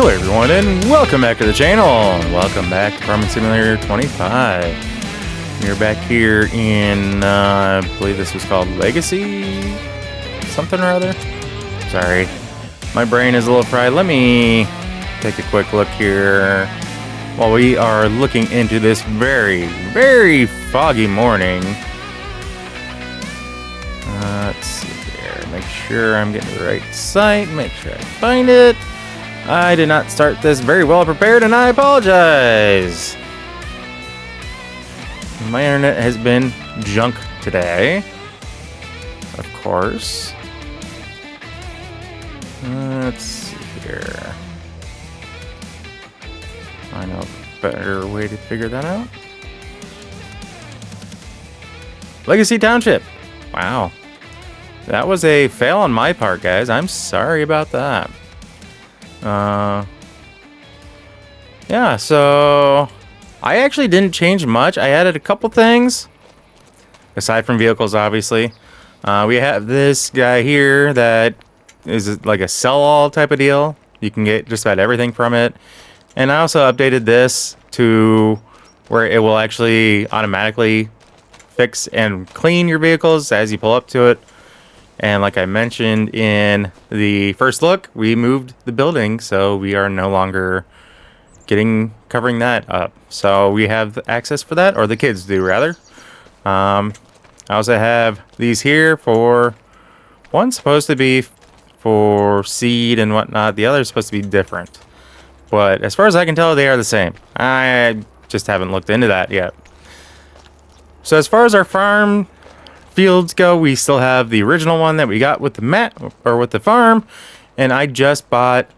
Hello everyone and welcome back to the channel. Welcome back to Farming Simulator 25. We're back here in, I believe this was called Legacy something or other. Sorry, my brain is a little fried. Let me take a quick look here while we are looking into this very foggy morning. Let's see here, make sure I'm getting the right site, make sure I find it. I did not start this very well prepared, and I apologize. My internet has been junk today, of course. Let's see here. I know a better way to figure that out. Legacy Township. Wow. That was a fail on my part, guys. I'm sorry about that. Yeah, so I actually didn't change much. I added a couple things aside from vehicles, obviously. We have this guy here that is like a sell-all type of deal. You can get just about everything from it. And I also updated this to where it will actually automatically fix and clean your vehicles as you pull up to it. And like I mentioned in the first look, we moved the building, so we are no longer covering that up. So we have access for that, or the kids do rather. I also have these here for, one's supposed to be for seed and whatnot, the other is supposed to be different. But as far as I can tell, they are the same. I just haven't looked into that yet. So as far as our farm fields go, we still have the original one that we got with the with the farm, and I just bought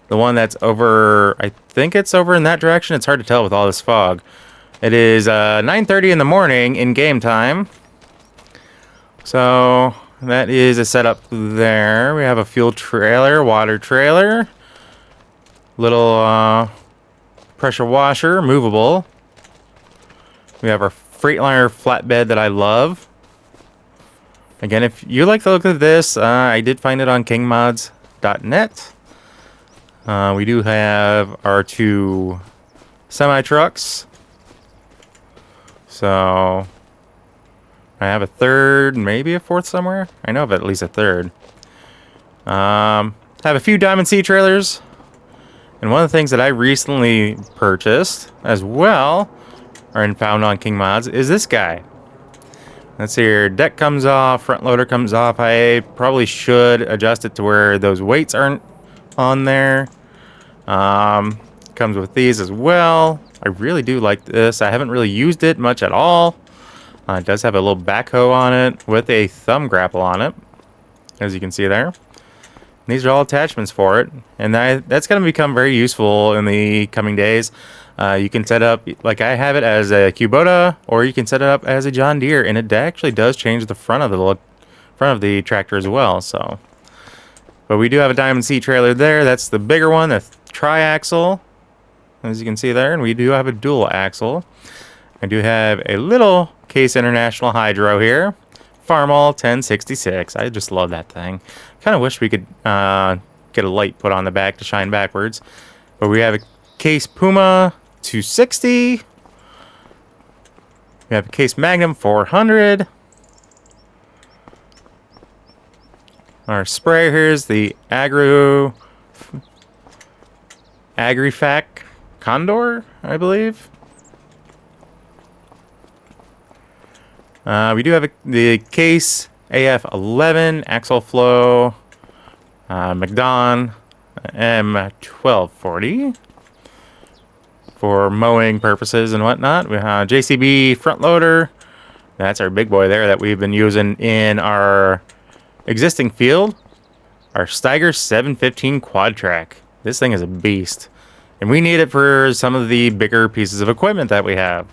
the one that's over, I think it's over in that direction. It's hard to tell with all this fog. It is 9:30 in the morning in game time, so that is a setup there. We have a fuel trailer, water trailer, little pressure washer, movable. We have our Freightliner flatbed that I love. Again, if you like the look of this, I did find it on kingmods.net. We do have our two semi-trucks. So I have a third, maybe a fourth somewhere. I know of at least a third. Have a few Diamond Sea trailers. And one of the things that I recently purchased as well, or found on King Mods, is this guy. Let's see here, deck comes off, front loader comes off. I probably should adjust it to where those weights aren't on there. Comes with these as well. I really do like this. I haven't really used it much at all. It does have a little backhoe on it with a thumb grapple on it, as you can see there. These are all attachments for it, and that's going to become very useful in the coming days. You can set up, like I have it as a Kubota, or you can set it up as a John Deere, and it actually does change the front of the tractor as well. So, but we do have a Diamond Sea trailer there. That's the bigger one, the tri-axle, as you can see there, and we do have a dual axle. I do have a little Case International Hydro here, Farmall 1066. I just love that thing. Kind of wish we could get a light put on the back to shine backwards, but we have a Case Puma 260. We have a Case Magnum 400. Our sprayer here is the Agrifac Condor, I believe. We do have the Case AF11 Axle Flow McDon M1240 for mowing purposes and whatnot. We have JCB front loader. That's our big boy there that we've been using in our existing field. Our Steiger 715 quad track. This thing is a beast, and we need it for some of the bigger pieces of equipment that we have.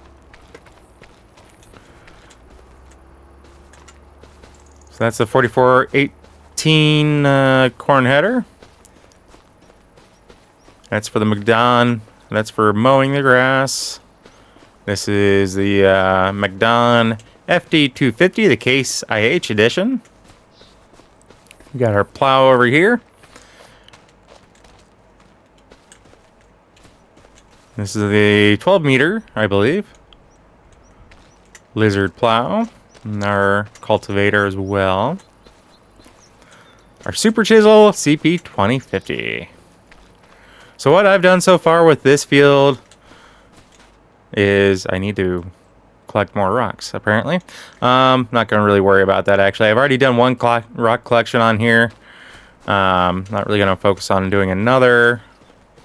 So that's the 4418 corn header. That's for the McDon. That's for mowing the grass. This is the McDon FD250, the Case IH edition. We got our plow over here. This is the 12 meter, I believe. Lizard plow. And our cultivator as well. Our Super Chisel CP 2050. So what I've done so far with this field is I need to collect more rocks, apparently. Not going to really worry about that, actually. I've already done one rock collection on here. Not really going to focus on doing another.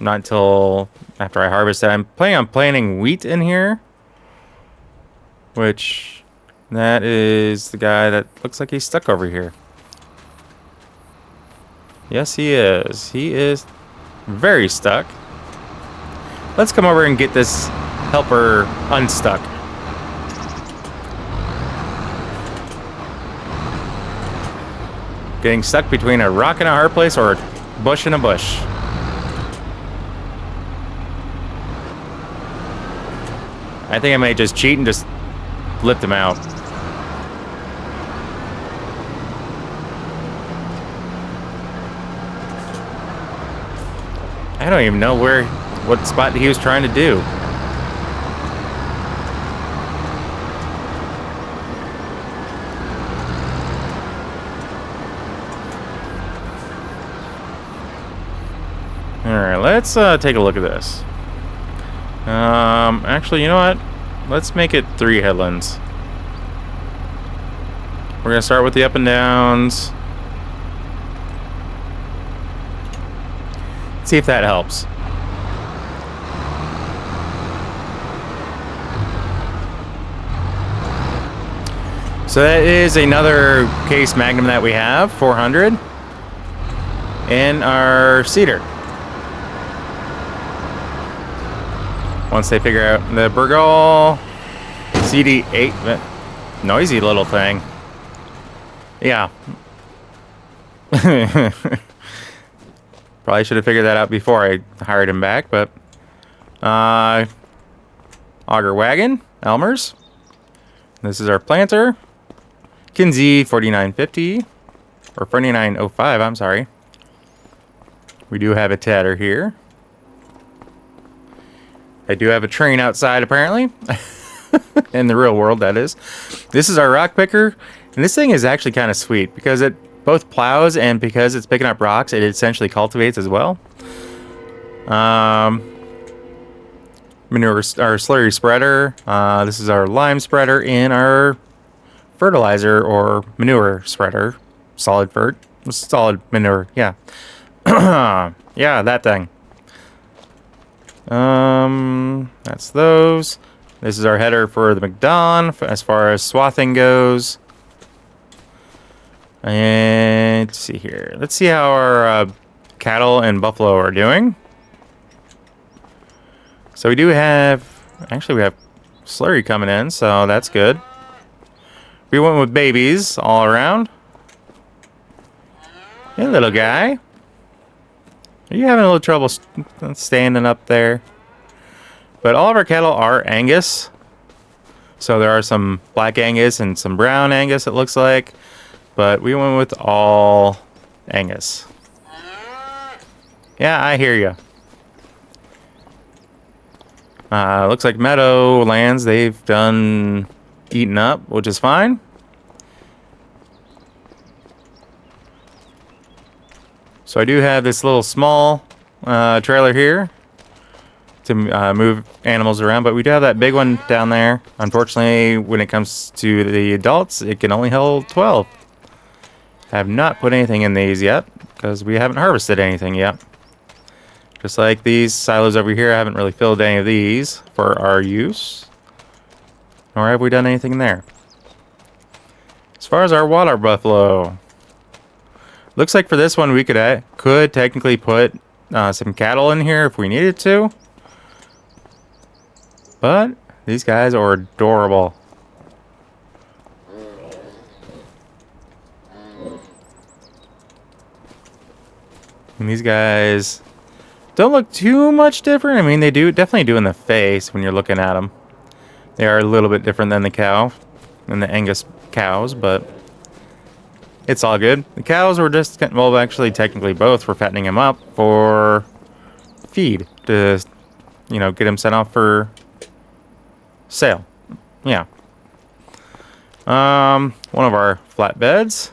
Not until after I harvest it. I'm planning on planting wheat in here. Which, that is the guy that looks like he's stuck over here. Yes, he is. He is very stuck. Let's come over and get this helper unstuck. Getting stuck between a rock and a hard place or a bush and a bush. I think I may just cheat and just lift him out. I don't even know what spot he was trying to do. Alright, let's take a look at this. Actually, you know what? Let's make it 3 headlands. We're gonna start with the up and downs. See if that helps. So that is another case magnum that we have, 400, in our cedar. Once they figure out the Burgal CD8, noisy little thing. Yeah. Probably should have figured that out before I hired him back, but auger wagon, Elmer's. This is our planter, Kinsey 4950 or 4905. I'm sorry. We do have a tedder here. I do have a train outside, apparently. In the real world, that is. This is our rock picker, and this thing is actually kind of sweet because it both plows and because it's picking up rocks, it essentially cultivates as well. Manure, our slurry spreader. This is our lime spreader and our fertilizer or manure spreader. Solid manure, yeah. Yeah, that thing. That's those. This is our header for the McDon as far as swathing goes. And let's see here. Let's see how our cattle and buffalo are doing. So we do have, actually we have slurry coming in, so that's good. We went with babies all around. Hey, little guy. Are you having a little trouble standing up there? But all of our cattle are Angus. So there are some black Angus and some brown Angus, it looks like. But we went with all Angus. Yeah, I hear you. Looks like Meadowlands, they've done eaten up, which is fine. So I do have this little small trailer here to move animals around, but we do have that big one down there. Unfortunately, when it comes to the adults, it can only hold 12. I have not put anything in these yet because we haven't harvested anything yet. Just like these silos over here, I haven't really filled any of these for our use. Nor have we done anything there. As far as our water buffalo, looks like for this one we could technically put some cattle in here if we needed to. But these guys are adorable. And these guys don't look too much different. I mean, they definitely do in the face when you're looking at them. They are a little bit different than than the Angus cows, but it's all good. The cows were just, well, actually, technically both for fattening them up for feed to, you know, get them sent off for sale. Yeah. One of our flatbeds.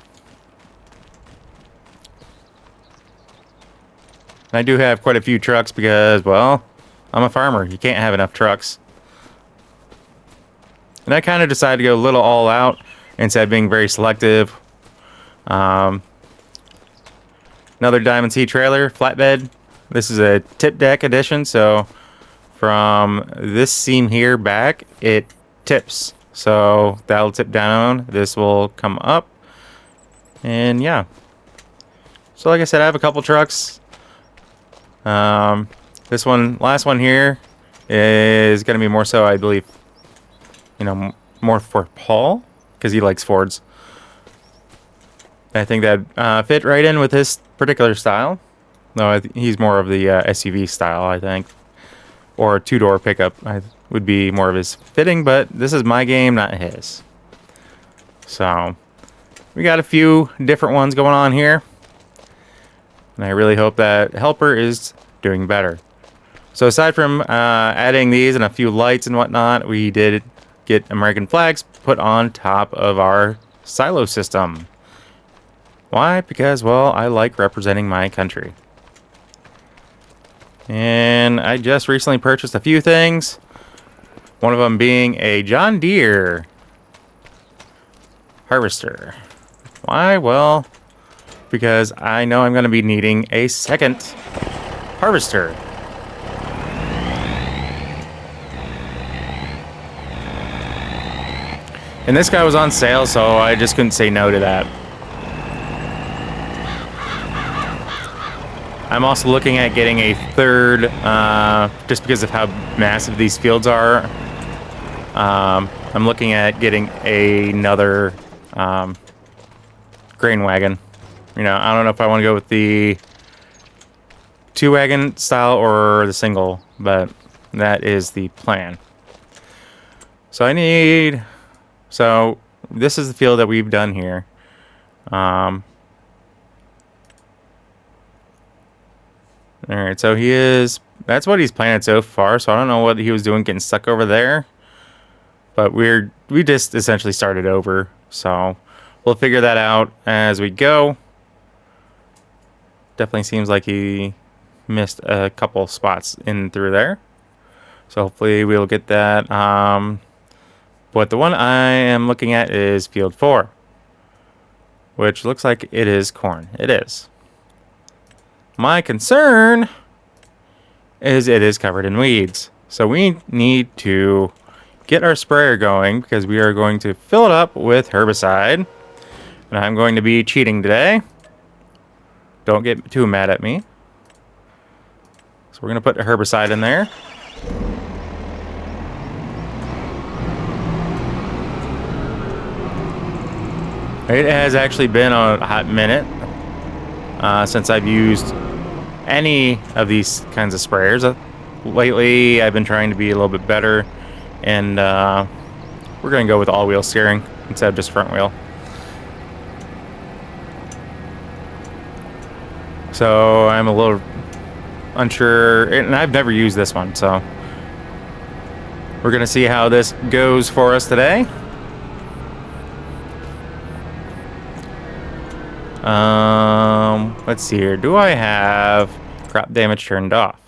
I do have quite a few trucks because, well, I'm a farmer. You can't have enough trucks. And I kind of decided to go a little all out instead of being very selective. Another Diamond Sea trailer, flatbed. This is a tip deck edition, so from this seam here back, it tips. So that'll tip down, this will come up, and yeah. So like I said, I have a couple trucks. This one, last one here, is going to be more so, I believe, you know, more for Paul, because he likes Fords. I think that fit right in with his particular style. No, he's more of the SUV style, I think. Or a two-door pickup would be more of his fitting, but this is my game, not his. So, we got a few different ones going on here. And I really hope that Helper is doing better. So aside from adding these and a few lights and whatnot, we did get American flags put on top of our silo system. Why? Because, well, I like representing my country. And I just recently purchased a few things. One of them being a John Deere harvester. Why? Well, because I know I'm going to be needing a second harvester. And this guy was on sale, so I just couldn't say no to that. I'm also looking at getting a third, just because of how massive these fields are. I'm looking at getting another grain wagon. You know, I don't know if I want to go with the two wagon style or the single, but that is the plan. So this is the field that we've done here. Alright, so that's what he's planted so far, so I don't know what he was doing getting stuck over there. But we just essentially started over, so we'll figure that out as we go. Definitely seems like he missed a couple spots in through there. So hopefully we'll get that. But the one I am looking at is field 4, which looks like it is corn. It is. My concern is it is covered in weeds. So we need to get our sprayer going because we are going to fill it up with herbicide. And I'm going to be cheating today. Don't get too mad at me. So we're going to put a herbicide in there. It has actually been a hot minute since I've used any of these kinds of sprayers. Lately, I've been trying to be a little bit better, and we're going to go with all-wheel steering instead of just front wheel. So I'm a little unsure, and I've never used this one, so we're going to see how this goes for us today. Let's see here. Do I have crop damage turned off?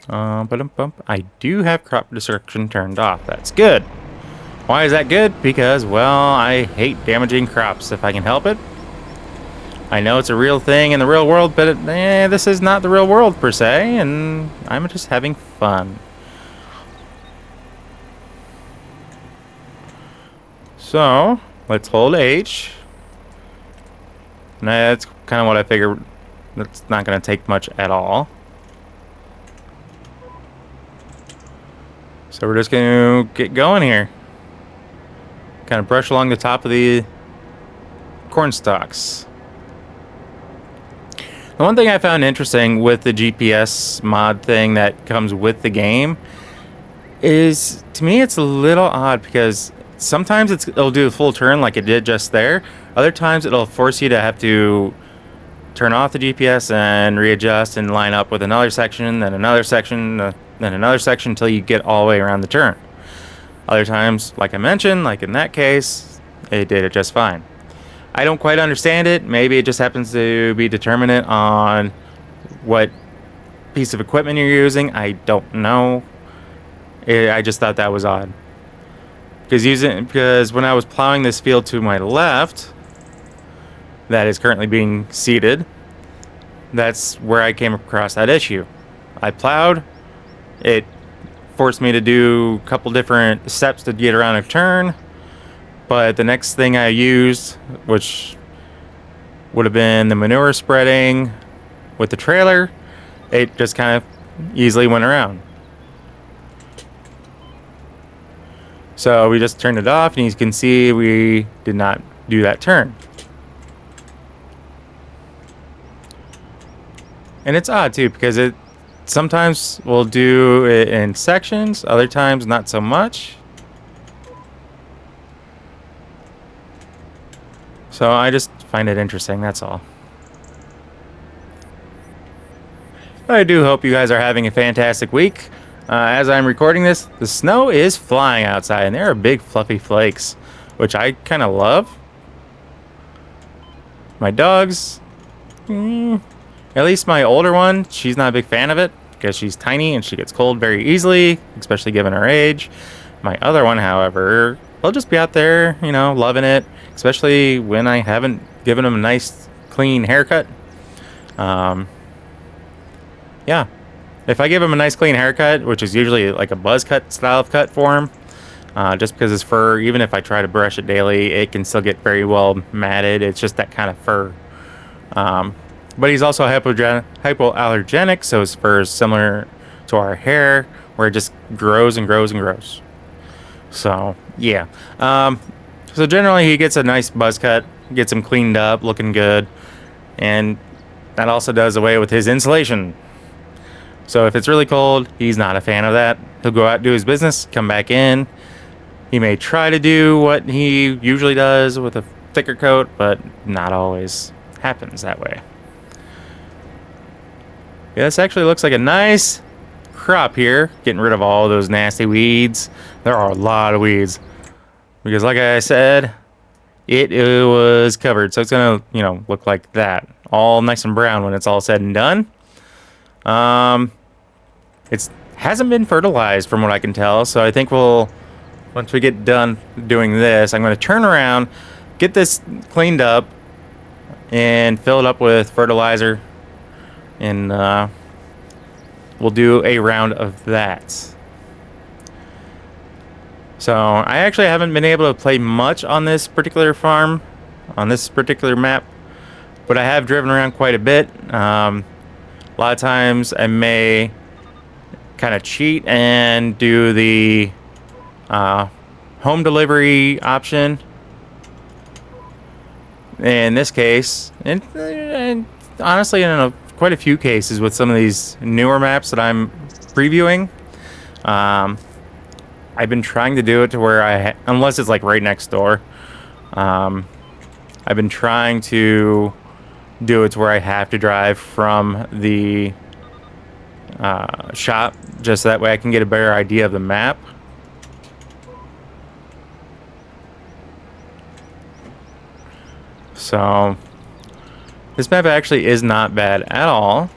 I do have crop destruction turned off. That's good. Why is that good? Because, well, I hate damaging crops if I can help it. I know it's a real thing in the real world, but this is not the real world per se, and I'm just having fun. So, let's hold H. And that's kind of what I figured. That's not going to take much at all. So we're just going to get going here. Kind of brush along the top of the corn stalks. The one thing I found interesting with the GPS mod thing that comes with the game is, to me, it's a little odd because sometimes it'll do a full turn like it did just there. Other times it'll force you to have to turn off the GPS and readjust and line up with another section, then another section, then another section until you get all the way around the turn. Other times, like I mentioned, like in that case, it did it just fine. I don't quite understand it. Maybe it just happens to be determinant on what piece of equipment you're using. I don't know. I just thought that was odd. Because when I was plowing this field to my left, that is currently being seeded, that's where I came across that issue. I plowed. It forced me to do a couple different steps to get around a turn. But the next thing I used, which would have been the manure spreading with the trailer, it just kind of easily went around. So we just turned it off, and you can see we did not do that turn. And it's odd too, because it sometimes will do it in sections, other times not so much. So I just find it interesting, that's all. I do hope you guys are having a fantastic week. As I'm recording this, the snow is flying outside, and there are big fluffy flakes, which I kind of love. My dogs, at least my older one, she's not a big fan of it because she's tiny and she gets cold very easily, especially given her age. My other one, however, they'll just be out there, you know, loving it, especially when I haven't given them a nice, clean haircut. Yeah. If I give him a nice clean haircut, which is usually like a buzz cut style of cut for him, just because his fur, even if I try to brush it daily, it can still get very well matted. It's just that kind of fur. But he's also hypoallergenic, so his fur is similar to our hair, where it just grows and grows and grows. So, yeah. So generally he gets a nice buzz cut, gets him cleaned up, looking good, and that also does away with his insulation. So if it's really cold, he's not a fan of that. He'll go out and do his business, come back in. He may try to do what he usually does with a thicker coat, but not always happens that way. Yeah, this actually looks like a nice crop here, getting rid of all those nasty weeds. There are a lot of weeds because, like I said, it was covered, so it's gonna, you know, look like that, all nice and brown when it's all said and done. It hasn't been fertilized from what I can tell, so I think once we get done doing this, I'm going to turn around, get this cleaned up, and fill it up with fertilizer, and we'll do a round of that. So I actually haven't been able to play much on this particular farm, on this particular map, but I have driven around quite a bit. A lot of times I may kind of cheat and do the home delivery option. In this case, and honestly in quite a few cases with some of these newer maps that I'm previewing, I've been trying to do it to where unless it's like right next door, I've been trying to do it to where I have to drive from the shop, just that way I can get a better idea of the map. So this map actually is not bad at all.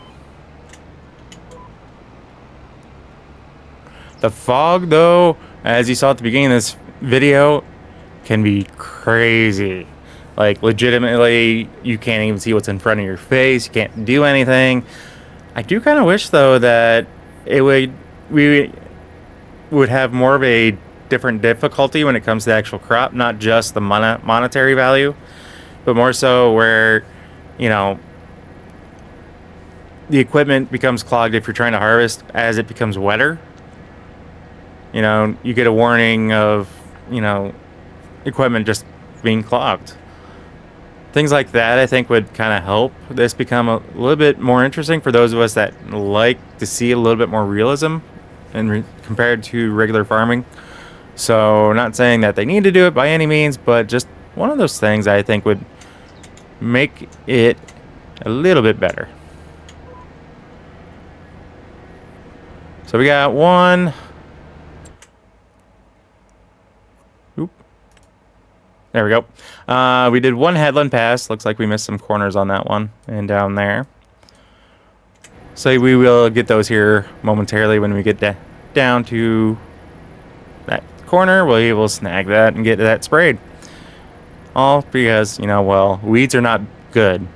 The fog, though, as you saw at the beginning of this video, can be crazy. Like, legitimately, you can't even see what's in front of your face. You can't do anything. I do kind of wish, though, that we would have more of a different difficulty when it comes to the actual crop, not just the monetary value, but more so where, you know, the equipment becomes clogged if you're trying to harvest as it becomes wetter. You know, you get a warning of, you know, equipment just being clogged. Things like that, I think, would kind of help this become a little bit more interesting for those of us that like to see a little bit more realism compared to regular farming. So, not saying that they need to do it by any means, but just one of those things I think would make it a little bit better. So we got one. Oop. There we go. We did one headland pass. Looks like we missed some corners on that one and down there. So we will get those here momentarily when we get down to that corner. We will snag that and get that sprayed. All because, you know, well, weeds are not good.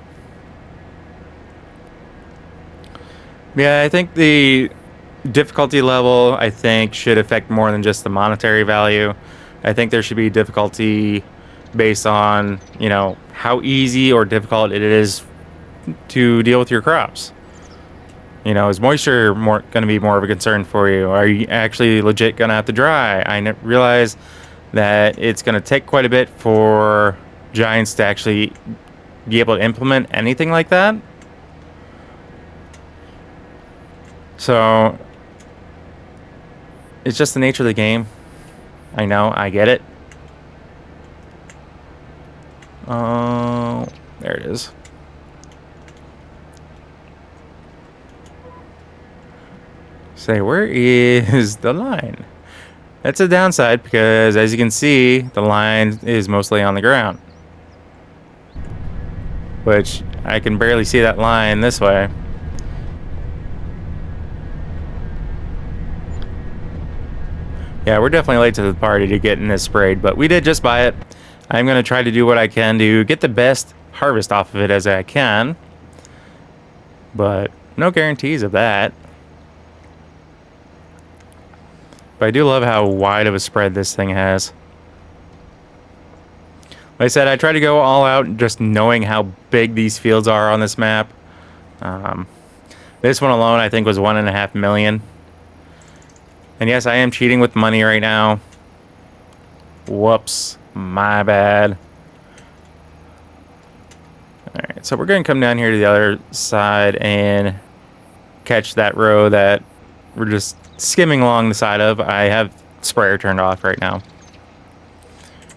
Yeah, I think the difficulty level, I think, should affect more than just the monetary value. I think there should be difficulty based on, you know, how easy or difficult it is to deal with your crops. You know, is moisture going to be more of a concern for you? Are you actually legit going to have to dry? I realize that it's going to take quite a bit for giants to actually be able to implement anything like that. So it's just the nature of the game. I know, I get it. Oh, there it is. Say, where is the line? That's a downside because, as you can see, the line is mostly on the ground. Which, I can barely see that line this way. Yeah, we're definitely late to the party to getting this sprayed, but we did just buy it. I'm going to try to do what I can to get the best harvest off of it as I can. But no guarantees of that. But I do love how wide of a spread this thing has. Like I said, I try to go all out just knowing how big these fields are on this map. This one alone, I think, was 1.5 million. And yes, I am cheating with money right now. Whoops. My bad. Alright, so we're going to come down here to the other side and catch that row that we're just skimming along the side of. I have sprayer turned off right now.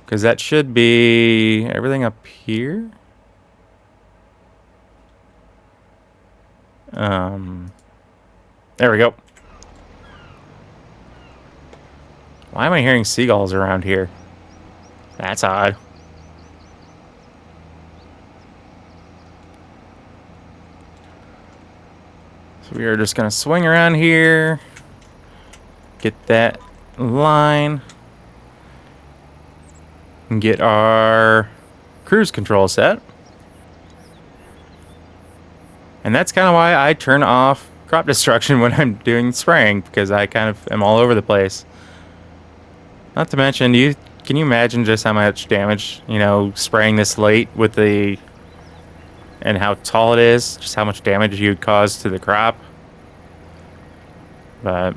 Because that should be everything up here. There we go. Why am I hearing seagulls around here? That's odd. So we are just going to swing around here. Get that line. And get our cruise control set. And that's kind of why I turn off crop destruction when I'm doing spraying. Because I kind of am all over the place. Not to mention, can you imagine just how much damage, you know, spraying this late with the, and how tall it is, just how much damage you'd cause to the crop. But,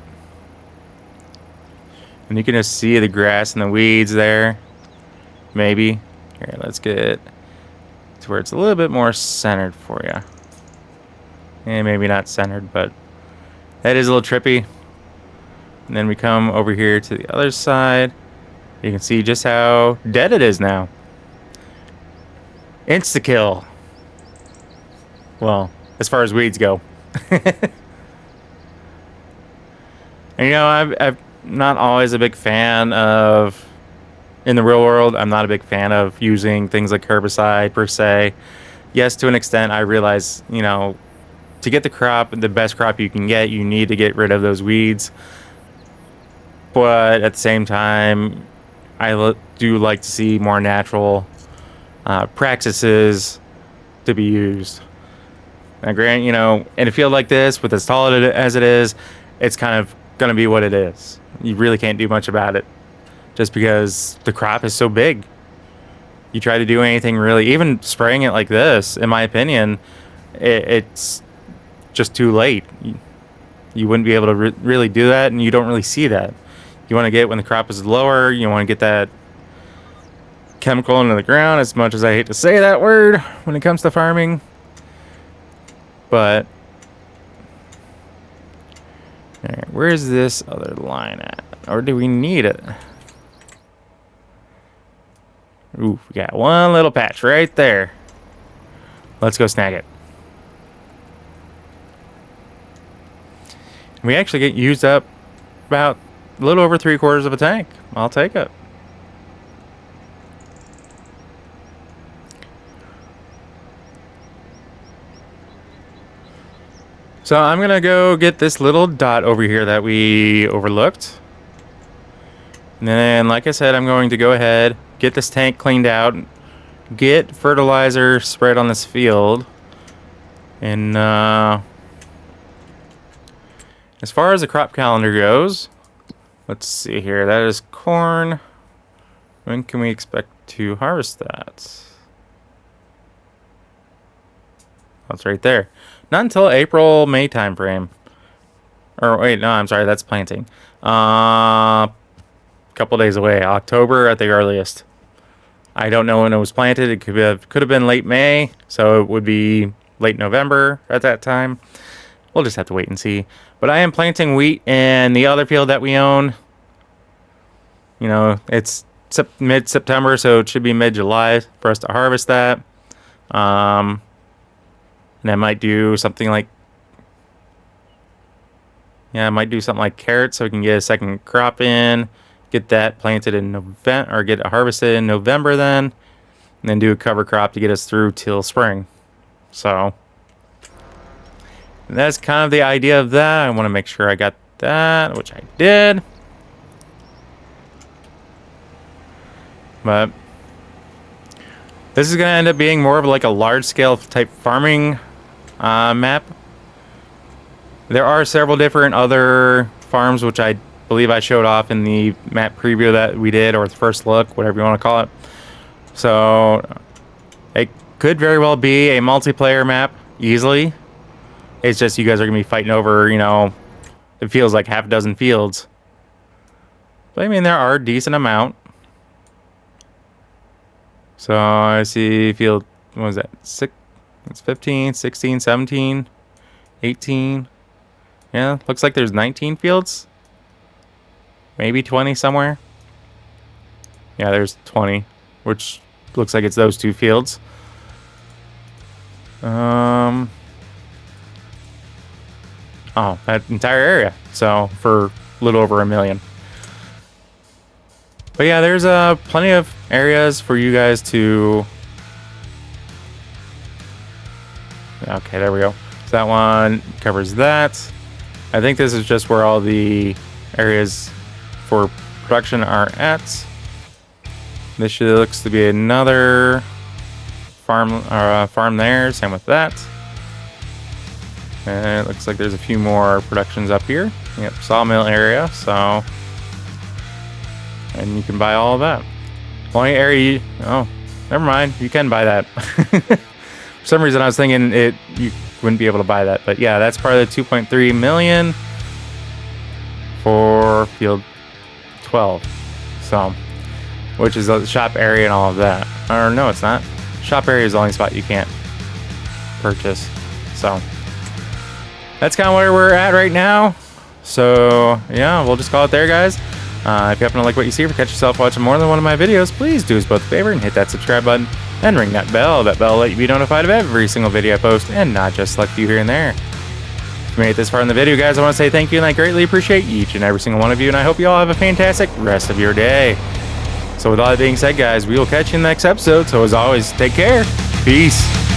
and you can just see the grass and the weeds there. Maybe. Here, let's get to where it's a little bit more centered for you. And maybe not centered, but that is a little trippy. And then we come over here to the other side. You can see just how dead it is now. Insta-kill. Well, as far as weeds go. And you know, I'm not always a big fan of, in the real world, I'm not a big fan of using things like herbicide per se. Yes, to an extent, I realize, you know, to get the crop, the best crop you can get, you need to get rid of those weeds. But at the same time, I do like to see more natural practices to be used. Now, granted, you know, in a field like this, with as tall as it is, it's kind of going to be what it is. You really can't do much about it, just because the crop is so big. You try to do anything really, even spraying it like this, in my opinion, it's just too late. You wouldn't be able to really do that, and you don't really see that. You want to get when the crop is lower, you want to get that chemical into the ground, as much as I hate to say that word when it comes to farming. But alright, where is this other line at? Or do we need it? Ooh, we got one little patch right there. Let's go snag it. We actually get used up about a little over 3/4 of a tank. I'll take it. So I'm gonna go get this little dot over here that we overlooked. And then, like I said, I'm going to go ahead, get this tank cleaned out, get fertilizer spread on this field. And as far as the crop calendar goes, let's see here. That is corn. When can we expect to harvest that? That's right there. Not until April, May time frame. Or wait, no, I'm sorry, that's planting. Couple days away. October at the earliest. I don't know when it was planted. It could have been late May, so it would be late November at that time. We'll just have to wait and see. But I am planting wheat in the other field that we own. You know, it's mid-September, so it should be mid-July for us to harvest that. And I might do something like, I might do something like carrots so we can get a second crop in, get that planted in November, or get it harvested in November then, and then do a cover crop to get us through till spring. So that's kind of the idea of that. I want to make sure I got that, which I did. But this is going to end up being more of like a large-scale type farming map. There are several different other farms, which I believe I showed off in the map preview that we did, or the first look, whatever you want to call it. So it could very well be a multiplayer map, easily. It's just you guys are going to be fighting over, you know, it feels like half a dozen fields. But I mean, there are a decent amount. So I see field, what was that, 6, it's 15, 16, 17, 18. Yeah, looks like there's 19 fields. Maybe 20 somewhere. Yeah, there's 20, which looks like it's those two fields. Oh, that entire area. So for a little over 1 million. But yeah, there's plenty of areas for you guys to... Okay, there we go. So that one covers that. I think this is just where all the areas for production are at. This looks to be another farm, or farm there. Same with that. And it looks like there's a few more productions up here. Yep, sawmill area. So, and you can buy all of that. Only area. Oh, never mind. You can buy that. For some reason, I was thinking you wouldn't be able to buy that, but yeah, that's part of the 2.3 million for field 12. So, which is the shop area and all of that. Or no, it's not. Shop area is the only spot you can't purchase. So that's kind of where we're at right now. So yeah, we'll just call it there, guys. If you happen to like what you see, or catch yourself watching more than one of my videos, please do us both a favor and hit that subscribe button and ring that bell. That bell will let you be notified of every single video I post, and not just select few here and there. If you made it this far in the video, guys, I want to say thank you, and I greatly appreciate each and every single one of you, and I hope you all have a fantastic rest of your day. So with all that being said, guys, we will catch you in the next episode. So as always, take care. Peace.